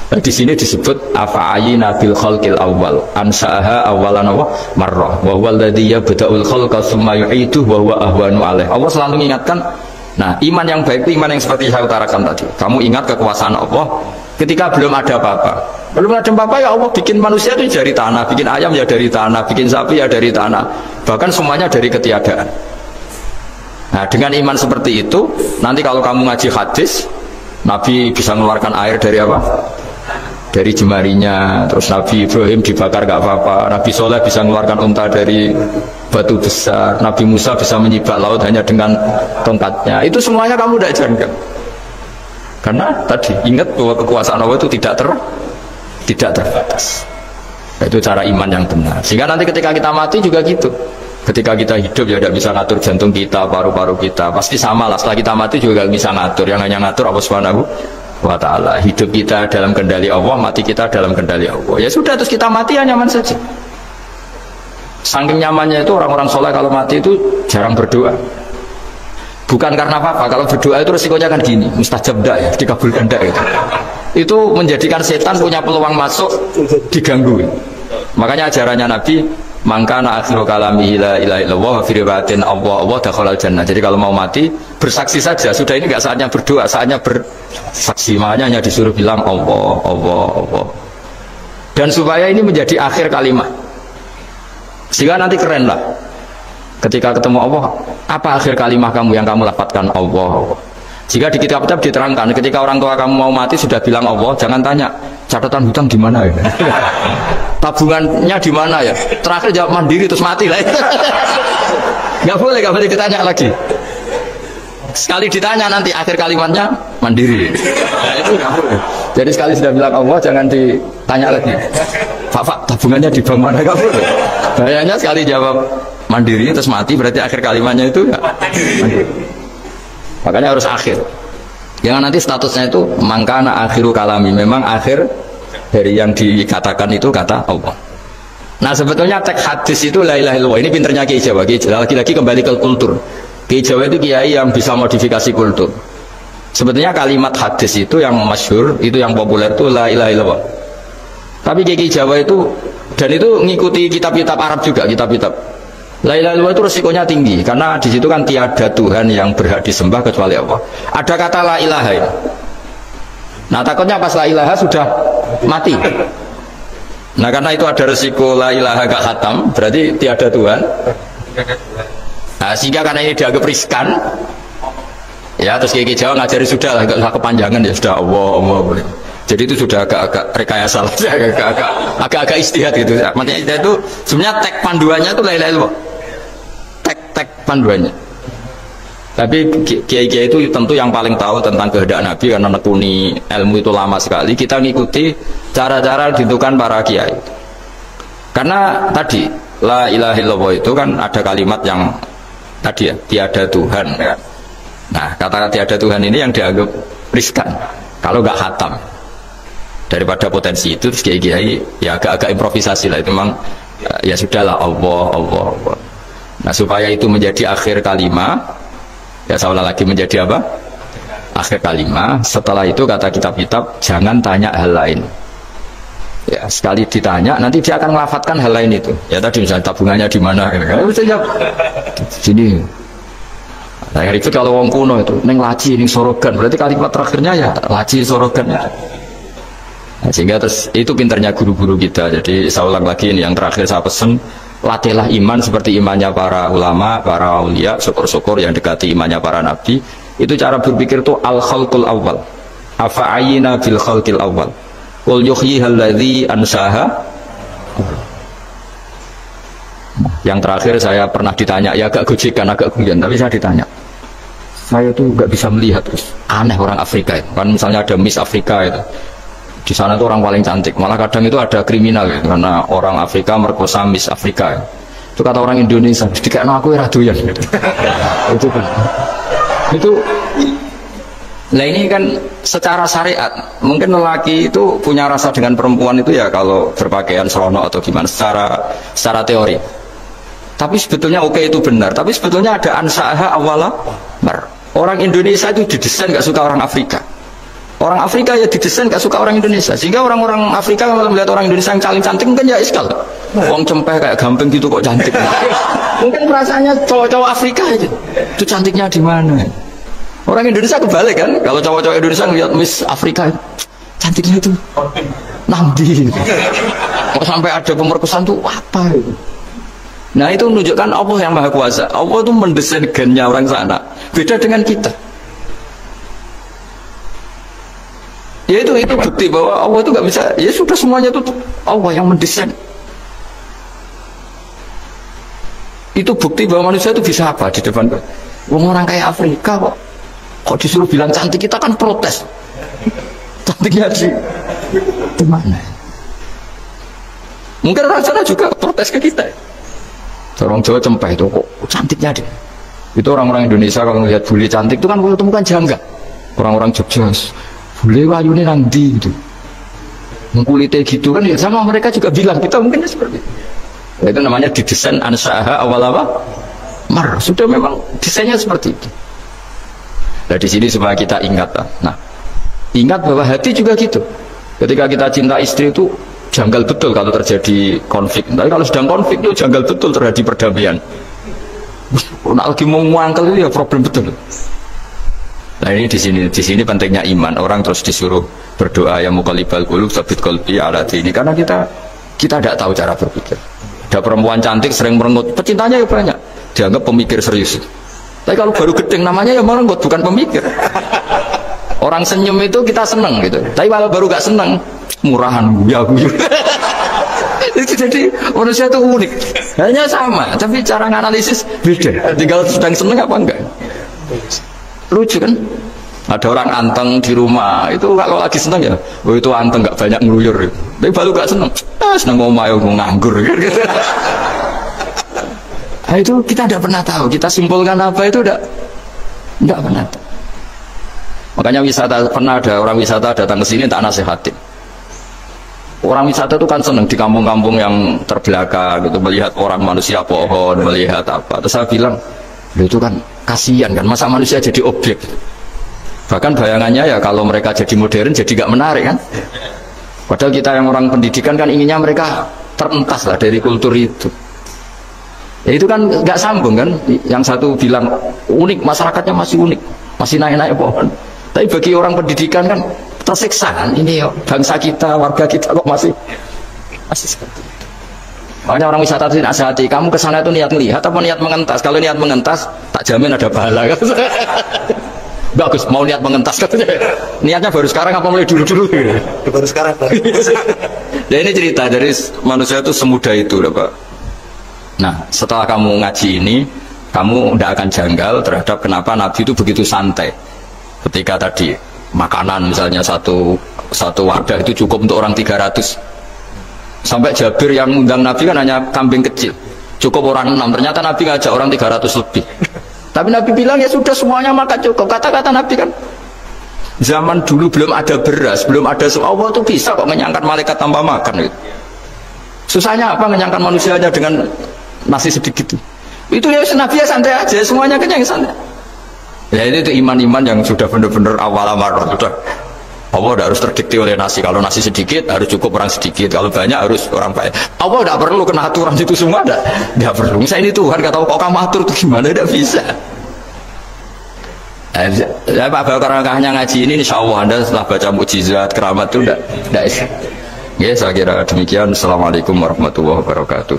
Di sini disebut afa'ayina bil khalqil awal ansa'aha awalan marrah wa huwa alladhi yabda'ul khalqa tsumma yu'iduhu wa huwa ahwanu alaih. Allah selalu mengingatkan, nah iman yang baik itu iman yang seperti saya utarakan tadi. Kamu ingat kekuasaan Allah ketika belum ada apa-apa. Belum ada apa-apa ya Allah bikin manusia itu dari tanah, bikin ayam ya dari tanah, bikin sapi ya dari tanah, bahkan semuanya dari ketiadaan. Nah dengan iman seperti itu, nanti kalau kamu ngaji hadis, Nabi bisa mengeluarkan air dari apa? Dari jemarinya. Terus Nabi Ibrahim dibakar gak apa-apa, Nabi Soleh bisa mengeluarkan unta dari batu besar, Nabi Musa bisa menyibak laut hanya dengan tongkatnya. Itu semuanya kamu tidak ajarkan, karena tadi ingat bahwa kekuasaan Allah itu tidak terbatas. Itu cara iman yang benar. Sehingga nanti ketika kita mati juga gitu. Ketika kita hidup ya tidak bisa ngatur jantung kita, paru-paru kita, pasti sama lah. Setelah kita mati juga tidak bisa ngatur. Yang hanya ngatur Allah Subhanahu wa ta'ala. Hidup kita dalam kendali Allah, mati kita dalam kendali Allah. Ya sudah, terus kita mati ya nyaman saja. Saking nyamannya itu orang-orang soleh kalau mati itu jarang berdoa. Bukan karena apa-apa, kalau berdoa itu resikonya kan gini, mustajab dak ya, dikabulkan dak gitu. Itu menjadikan setan punya peluang masuk, diganggu. Makanya ajarannya Nabi, mangkana akhiru kalamihi la ilaha illallah wa fi riwayatin Allah dakhalal jannah. Jadi kalau mau mati bersaksi saja, sudah ini enggak saatnya berdoa, saatnya bersaksi. Makanya hanya disuruh bilang Allah, Allah, Allah. Dan supaya ini menjadi akhir kalimat. Sehingga nanti keren lah. Ketika ketemu Allah, apa akhir kalimat kamu yang kamu lafadzkan? Allah, Allah. Jika di kitab-kitab diterangkan, ketika orang tua kamu mau mati sudah bilang Allah, jangan tanya catatan hutang di mana ya, tabungannya di mana ya. Terakhir jawab mandiri terus mati lah. Nggak boleh ditanya lagi. Sekali ditanya nanti akhir kalimatnya mandiri. Nah, itu nggak boleh. Jadi sekali sudah bilang Allah, jangan ditanya lagi. Pak, tabungannya di bank mana? Nggak boleh. Bahayanya sekali jawab mandiri terus mati, berarti akhir kalimatnya itu ya mandiri. Makanya harus akhir. Jangan nanti statusnya itu mangkana akhiru kalami, memang akhir dari yang dikatakan itu kata Allah. Nah sebetulnya teks hadis itu la ilaha illallah. Ini pinternya Kiai Jawa. Lagi-lagi kembali ke kultur. Kiai Jawa itu kiai yang bisa modifikasi kultur. Sebetulnya kalimat hadis itu yang masyhur, itu yang populer itu la ilaha illallah. Tapi Kiai Jawa itu, dan itu ngikuti kitab-kitab Arab juga, kitab-kitab. La ilaha illallah itu resikonya tinggi, karena di situ kan tiada Tuhan yang berhak disembah kecuali Allah. Ada kata la ilaha ya. Nah takutnya pas la ilaha sudah mati. Nah karena itu ada resiko la ilaha gak khatam, berarti tiada Tuhan. Nah sehingga karena ini dianggap riskan, ya terus Kiai Jawa ngajari sudah lah, gak usah kepanjangan ya sudah Allah, Allah boleh. Jadi itu sudah agak-agak rekayasa, agak-agak istihad gitu. Makanya itu sebenarnya teks panduannya itu la ilaha illallah. Teks panduannya. Tapi kiai-kiai itu tentu yang paling tahu tentang kehendak Nabi, karena nekuni ilmu itu lama sekali. Kita ngikuti cara-cara ditentukan para kiai. Karena tadi la ilaha illallah itu kan ada kalimat yang tadi ya, tiada Tuhan. Nah kata tiada Tuhan ini yang dianggap riskan kalau nggak khatam. Daripada potensi itu terus kiai-kiai ya agak-agak improvisasi lah, itu memang ya sudahlah Allah, Allah, Allah. Nah supaya itu menjadi akhir kalimat, ya saya ulang lagi menjadi apa? Akhir kalimat. Setelah itu kata kitab-kitab jangan tanya hal lain. Ya sekali ditanya nanti dia akan melafatkan hal lain itu. Ya tadi misalnya tabungannya di mana? Sini. Nah itu kalau wong kuno itu neng laci, neng sorogan, berarti kalimat terakhirnya ya laci sorogan. Ya. Nah, sehingga terus itu pinternya guru-guru kita. Jadi saya ulang lagi ini yang terakhir saya pesen, latihlah iman seperti imannya para ulama, para aulia, syukur-syukur yang dekati imannya para nabi. Itu cara berpikir itu al-khalqul awal. Afa'ayina bil khalqil awal. Qul yuhyihal ladzi ansaha. Yang terakhir saya pernah ditanya, ya agak gojekan, agak guyon, tapi saya ditanya. Saya tuh nggak bisa melihat, terus aneh orang Afrika itu. Kan misalnya ada Miss Afrika itu. Di sana itu orang paling cantik, malah kadang itu ada kriminal gitu, karena orang Afrika merkosa Miss Afrika ya. Itu kata orang Indonesia, dikakno aku ya doyan gitu. Itu kan nah ini kan secara syariat mungkin lelaki itu punya rasa dengan perempuan itu ya kalau berpakaian seronok atau gimana secara teori. Tapi sebetulnya oke itu benar, tapi sebetulnya ada ansa'aha awala. Orang Indonesia itu didesain gak suka orang Afrika. Orang Afrika ya didesain gak suka orang Indonesia, sehingga orang-orang Afrika kalau melihat orang Indonesia yang paling cantik mungkin ya iskal. Wong cempeh kayak gampang gitu kok cantik. Mungkin perasaannya cowok-cowok Afrika aja. Itu cantiknya di mana? Orang Indonesia kebalik kan? Kalau cowok-cowok Indonesia ngeliat Miss Afrika, cantiknya itu nanti. Kok sampai ada pemerkosaan tuh apa? Nah itu menunjukkan Allah yang Maha Kuasa. Allah itu mendesain gennya orang sana. Beda dengan kita. Ya itu bukti bahwa Allah itu nggak bisa. Ya sudah semuanya itu Allah yang mendesain. Itu bukti bahwa manusia itu bisa apa di depan orang kayak Afrika kok disuruh bilang cantik, kita kan protes. Cantiknya di mana? Mungkin orang sana juga protes ke kita. Orang Jawa cempeh itu kok cantiknya deh. Itu orang-orang Indonesia kalau melihat bule cantik itu kan kalau temukan janggal. Orang-orang Jogja bule wayune nang ndi gitu. Kulitnya gitu kan ya sama mereka juga bilang kita mungkin seperti itu. Itu namanya didesain ansaha awal apa? Mar, sudah memang desainnya seperti itu. Nah di sini supaya kita ingat. Nah, ingat bahwa hati juga gitu. Ketika kita cinta istri itu janggal betul kalau terjadi konflik. Tapi kalau sedang konflik itu janggal betul terjadi perdamaian. Nak lagi mau ngangkel itu ya problem betul. Nah ini di sini pentingnya iman. Orang terus disuruh berdoa ya muqallibal qulub tsabit qalbi ala dini, karena kita tidak tahu cara berpikir. Ada perempuan cantik sering merenggut, pecintanya ya banyak, dianggap pemikir serius. Tapi kalau baru gedeng namanya ya merenggut, bukan pemikir. Orang senyum itu kita seneng gitu. Tapi kalau baru gak seneng, murahan guyu. Jadi manusia itu unik. Hanya sama, tapi cara nganalisis beda. Tinggal sedang seneng apa enggak. Lucu kan? Ada orang anteng di rumah itu kalau lagi seneng ya, oh itu anteng nggak banyak ngeluyur. Tapi baru nggak seneng, seneng ngomong nganggur. Nah, itu kita tidak pernah tahu. Kita simpulkan apa itu tidak pernah tahu. Makanya wisata, pernah ada orang wisata datang ke sini tak nasihatin. Orang wisata itu kan seneng di kampung-kampung yang terbelakang gitu, melihat orang manusia pohon, melihat apa. Terus saya bilang, itu kan kasihan kan, masa manusia jadi objek. Bahkan bayangannya ya kalau mereka jadi modern jadi gak menarik kan. Padahal kita yang orang pendidikan kan inginnya mereka terentas lah dari kultur itu. Ya itu kan gak sambung kan. Yang satu bilang unik, masyarakatnya masih unik, masih naik-naik pohon. Tapi bagi orang pendidikan kan tersiksa kan. Ini ya, bangsa kita, warga kita kok masih seperti itu. Makanya orang wisata itu nasihati, kamu kesana itu niat melihat apa niat mengentas. Kalau niat mengentas tak jamin ada pahala kan. Bagus, mau niat mengentas katanya. Niatnya baru sekarang apa mulai dulu-dulu? Baru sekarang. Ya ini cerita dari manusia itu semudah itu, Pak. Nah, setelah kamu ngaji ini, kamu tidak akan janggal terhadap kenapa Nabi itu begitu santai. Ketika tadi makanan misalnya satu wadah itu cukup untuk orang 300. Sampai Jabir yang undang Nabi kan hanya kambing kecil, cukup orang 6. Ternyata Nabi ngajak orang 300 lebih. Tapi Nabi bilang ya sudah semuanya makan cukup. Kata-kata Nabi kan zaman dulu belum ada beras, belum ada Allah tuh bisa kok menyangkat malaikat tanpa makan gitu. Susahnya apa menyangkat manusianya dengan nasi sedikit itu ya Nabi ya santai aja, semuanya kenyang santai. Ya itu iman-iman yang sudah benar-benar awal amarah sudah. Allah tidak harus terdikti oleh nasi. Kalau nasi sedikit harus cukup orang sedikit, kalau banyak harus orang banyak. Allah tidak perlu kena aturan itu semua, tidak perlu. Misalnya ini Tuhan kata kok kamu atur itu gimana, tidak bisa. Pak Bakar-Bakarnya ngaji ini insya Allah Anda setelah baca mukjizat keramat itu tidak. Ya saya kira demikian. Assalamualaikum warahmatullahi wabarakatuh.